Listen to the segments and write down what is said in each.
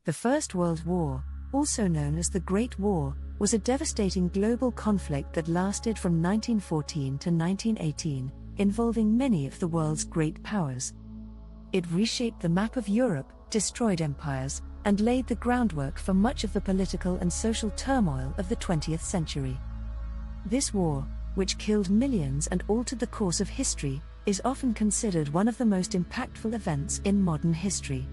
The First World War, also known as the Great War, was a devastating global conflict that lasted from 1914 to 1918, involving many of the world's great powers. It reshaped the map of Europe, destroyed empires, and laid the groundwork for much of the political and social turmoil of the 20th century. This war, which killed millions and altered the course of history, is often considered one of the most impactful events in modern history.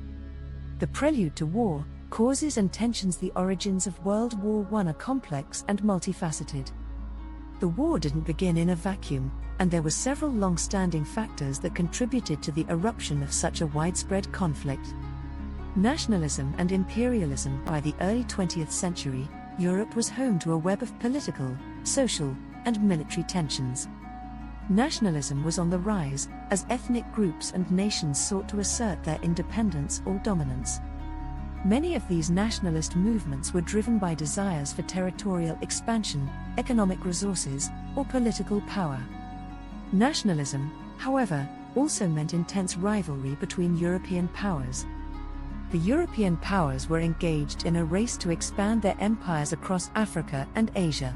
The prelude to war, causes and tensions. The origins of World War I are complex and multifaceted. The war didn't begin in a vacuum, and there were several long-standing factors that contributed to the eruption of such a widespread conflict. Nationalism and imperialism. By the early 20th century, Europe was home to a web of political, social, and military tensions. Nationalism was on the rise, as ethnic groups and nations sought to assert their independence or dominance. Many of these nationalist movements were driven by desires for territorial expansion, economic resources, or political power. Nationalism, however, also meant intense rivalry between European powers. The European powers were engaged in a race to expand their empires across Africa and Asia.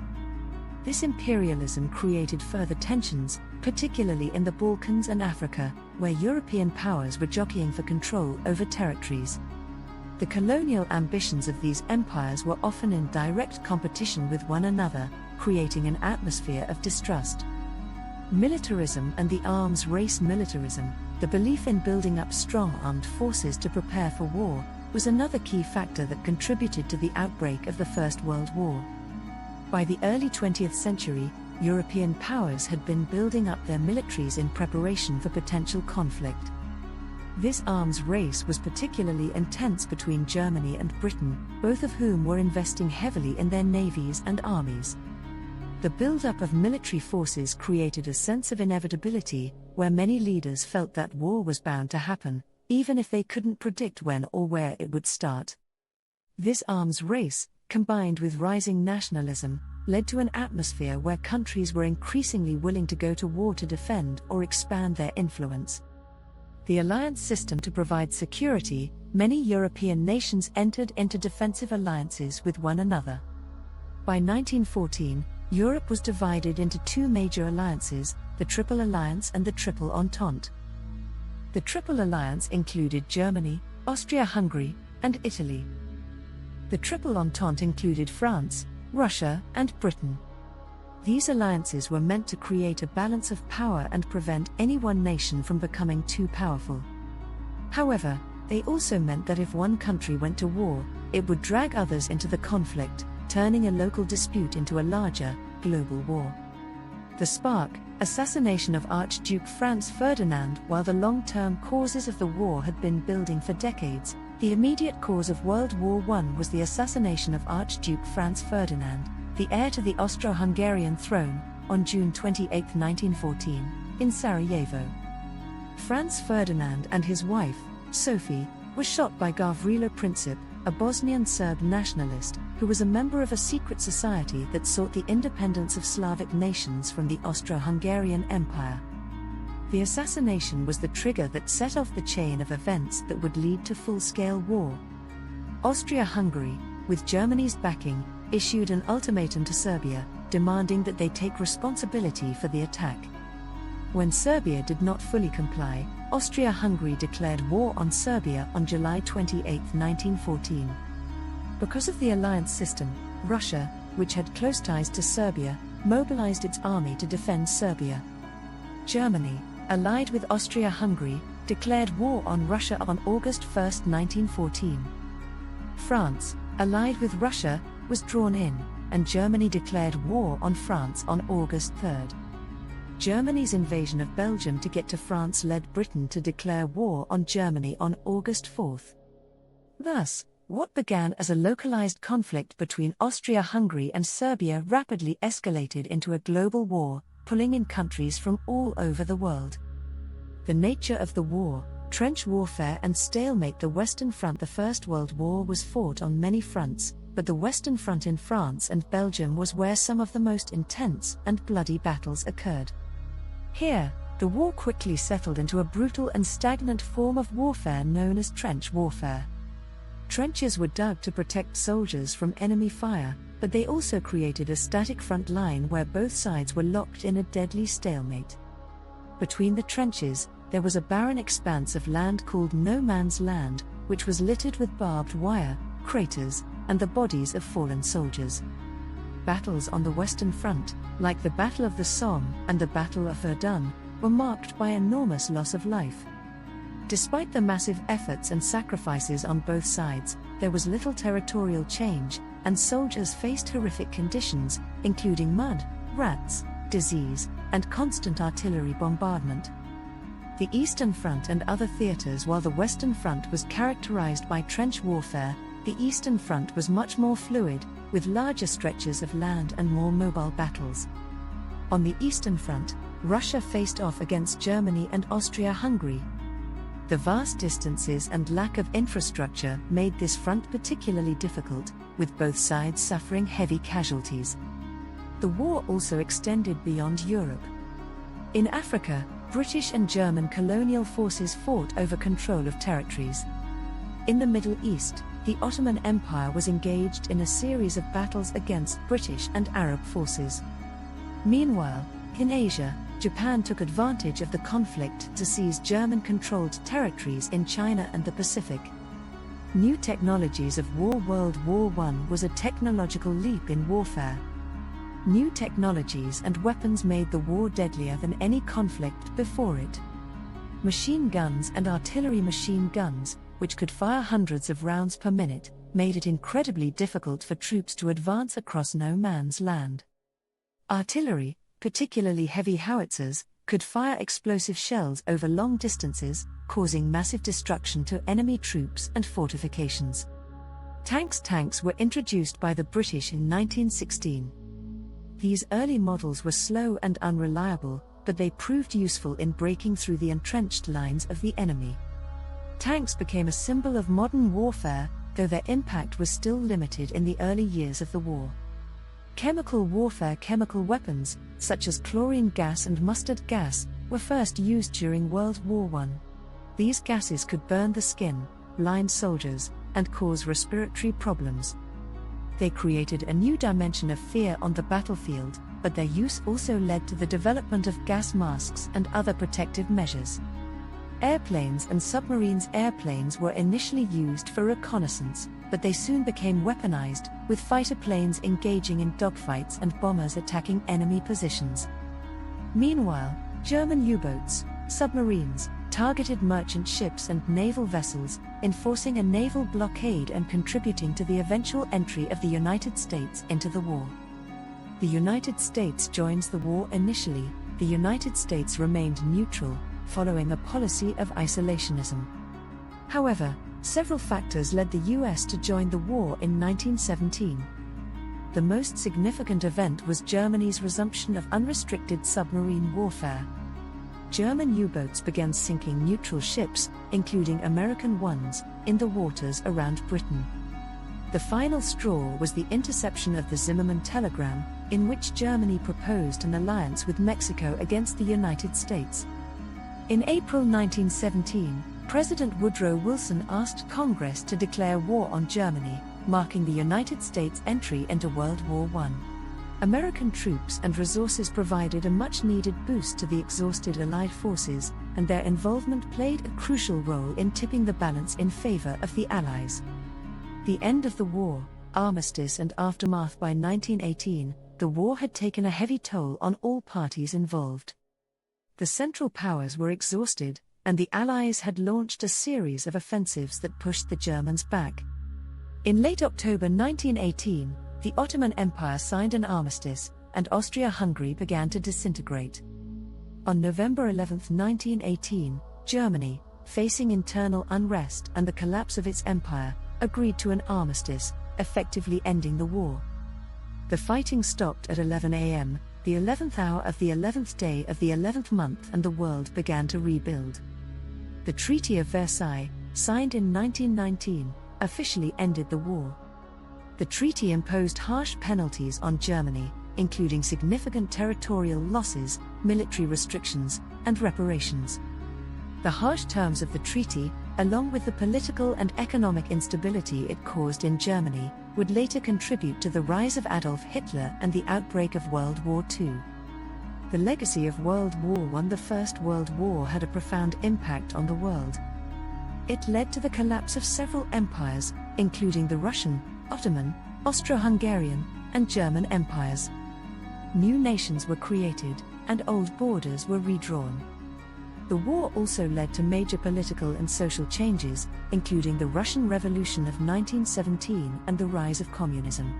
This imperialism created further tensions, particularly in the Balkans and Africa, where European powers were jockeying for control over territories. The colonial ambitions of these empires were often in direct competition with one another, creating an atmosphere of distrust. Militarism and the arms race. Militarism, the belief in building up strong armed forces to prepare for war, was another key factor that contributed to the outbreak of the First World War. By the early 20th century, European powers had been building up their militaries in preparation for potential conflict. This arms race was particularly intense between Germany and Britain, both of whom were investing heavily in their navies and armies. The build-up of military forces created a sense of inevitability, where many leaders felt that war was bound to happen, even if they couldn't predict when or where it would start. This arms race, combined with rising nationalism, led to an atmosphere where countries were increasingly willing to go to war to defend or expand their influence. The alliance system. To provide security, many European nations entered into defensive alliances with one another. By 1914, Europe was divided into two major alliances, the Triple Alliance and the Triple Entente. The Triple Alliance included Germany, Austria-Hungary, and Italy. The Triple Entente included France, Russia, and Britain. These alliances were meant to create a balance of power and prevent any one nation from becoming too powerful. However, they also meant that if one country went to war, it would drag others into the conflict, turning a local dispute into a larger, global war. The spark, assassination of Archduke Franz Ferdinand. While the long-term causes of the war had been building for decades, the immediate cause of World War I was the assassination of Archduke Franz Ferdinand, the heir to the Austro-Hungarian throne, on June 28, 1914, in Sarajevo. Franz Ferdinand and his wife, Sophie, were shot by Gavrilo Princip, a Bosnian Serb nationalist, who was a member of a secret society that sought the independence of Slavic nations from the Austro-Hungarian Empire. The assassination was the trigger that set off the chain of events that would lead to full-scale war. Austria-Hungary, with Germany's backing, issued an ultimatum to Serbia, demanding that they take responsibility for the attack. When Serbia did not fully comply, Austria-Hungary declared war on Serbia on July 28, 1914. Because of the alliance system, Russia, which had close ties to Serbia, mobilized its army to defend Serbia. Germany, allied with Austria-Hungary, declared war on Russia on August 1, 1914. France, allied with Russia, was drawn in, and Germany declared war on France on August 3. Germany's invasion of Belgium to get to France led Britain to declare war on Germany on August 4. Thus, what began as a localized conflict between Austria-Hungary and Serbia rapidly escalated into a global war, pulling in countries from all over the world. The nature of the war, trench warfare and stalemate. The Western Front. The First World War was fought on many fronts, but the Western Front in France and Belgium was where some of the most intense and bloody battles occurred. Here, the war quickly settled into a brutal and stagnant form of warfare known as trench warfare. Trenches were dug to protect soldiers from enemy fire, but they also created a static front line where both sides were locked in a deadly stalemate. Between the trenches, there was a barren expanse of land called no man's land, which was littered with barbed wire, craters, and the bodies of fallen soldiers. Battles on the Western Front, like the Battle of the Somme and the Battle of Verdun, were marked by enormous loss of life. Despite the massive efforts and sacrifices on both sides, there was little territorial change, and soldiers faced horrific conditions, including mud, rats, disease, and constant artillery bombardment. The Eastern Front and other theaters. While the Western Front was characterized by trench warfare, the Eastern Front was much more fluid, with larger stretches of land and more mobile battles. On the Eastern Front, Russia faced off against Germany and Austria-Hungary. The vast distances and lack of infrastructure made this front particularly difficult, with both sides suffering heavy casualties. The war also extended beyond Europe. In Africa, British and German colonial forces fought over control of territories. In the Middle East, the Ottoman Empire was engaged in a series of battles against British and Arab forces. Meanwhile, in Asia, Japan took advantage of the conflict to seize German-controlled territories in China and the Pacific. New technologies of war. World War I was a technological leap in warfare. New technologies and weapons made the war deadlier than any conflict before it. Machine guns and artillery machine guns, which could fire hundreds of rounds per minute, made it incredibly difficult for troops to advance across no man's land. Artillery, particularly heavy howitzers, could fire explosive shells over long distances, causing massive destruction to enemy troops and fortifications. Tanks were introduced by the British in 1916. These early models were slow and unreliable, but they proved useful in breaking through the entrenched lines of the enemy. Tanks became a symbol of modern warfare, though their impact was still limited in the early years of the war. Chemical warfare. Chemical weapons, such as chlorine gas and mustard gas, were first used during World War I. These gases could burn the skin, blind soldiers, and cause respiratory problems. They created a new dimension of fear on the battlefield, but their use also led to the development of gas masks and other protective measures. Airplanes and submarines. Airplanes were initially used for reconnaissance, but they soon became weaponized, with fighter planes engaging in dogfights and bombers attacking enemy positions. Meanwhile, German U-boats, submarines, targeted merchant ships and naval vessels, enforcing a naval blockade and contributing to the eventual entry of the United States into the war. The United States joins the war. Initially, the United States remained neutral, following a policy of isolationism. However, several factors led the US to join the war in 1917. The most significant event was Germany's resumption of unrestricted submarine warfare. German U-boats began sinking neutral ships, including American ones, in the waters around Britain. The final straw was the interception of the Zimmermann telegram, in which Germany proposed an alliance with Mexico against the United States. In April 1917, President Woodrow Wilson asked Congress to declare war on Germany, marking the United States' entry into World War I. American troops and resources provided a much-needed boost to the exhausted Allied forces, and their involvement played a crucial role in tipping the balance in favor of the Allies. The end of the war, armistice and aftermath. By 1918, the war had taken a heavy toll on all parties involved. The Central Powers were exhausted, and the Allies had launched a series of offensives that pushed the Germans back. In late October 1918, the Ottoman Empire signed an armistice, and Austria-Hungary began to disintegrate. On November 11, 1918, Germany, facing internal unrest and the collapse of its empire, agreed to an armistice, effectively ending the war. The fighting stopped at 11 a.m., the 11th hour of the 11th day of the 11th month, and the world began to rebuild. The Treaty of Versailles, signed in 1919, officially ended the war. The treaty imposed harsh penalties on Germany, including significant territorial losses, military restrictions, and reparations. The harsh terms of the treaty, along with the political and economic instability it caused in Germany, would later contribute to the rise of Adolf Hitler and the outbreak of World War II. The legacy of World War I, the First World War, had a profound impact on the world. It led to the collapse of several empires, including the Russian, Ottoman, Austro-Hungarian, and German empires. New nations were created, and old borders were redrawn. The war also led to major political and social changes, including the Russian Revolution of 1917 and the rise of communism.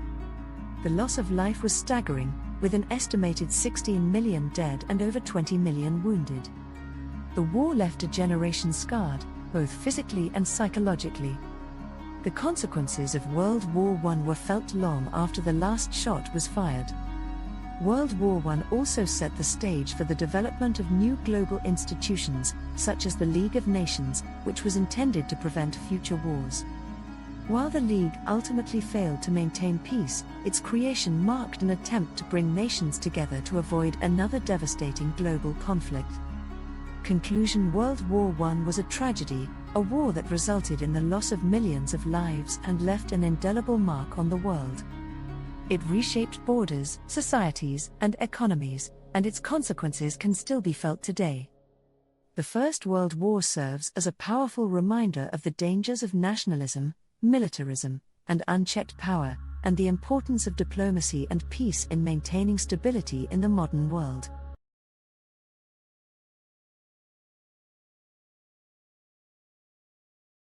The loss of life was staggering, with an estimated 16 million dead and over 20 million wounded. The war left a generation scarred, both physically and psychologically. The consequences of World War I were felt long after the last shot was fired. World War I also set the stage for the development of new global institutions, such as the League of Nations, which was intended to prevent future wars. While the League ultimately failed to maintain peace, its creation marked an attempt to bring nations together to avoid another devastating global conflict. Conclusion: World War I was a tragedy, a war that resulted in the loss of millions of lives and left an indelible mark on the world. It reshaped borders, societies, and economies, and its consequences can still be felt today. The First World War serves as a powerful reminder of the dangers of nationalism, militarism, and unchecked power, and the importance of diplomacy and peace in maintaining stability in the modern world.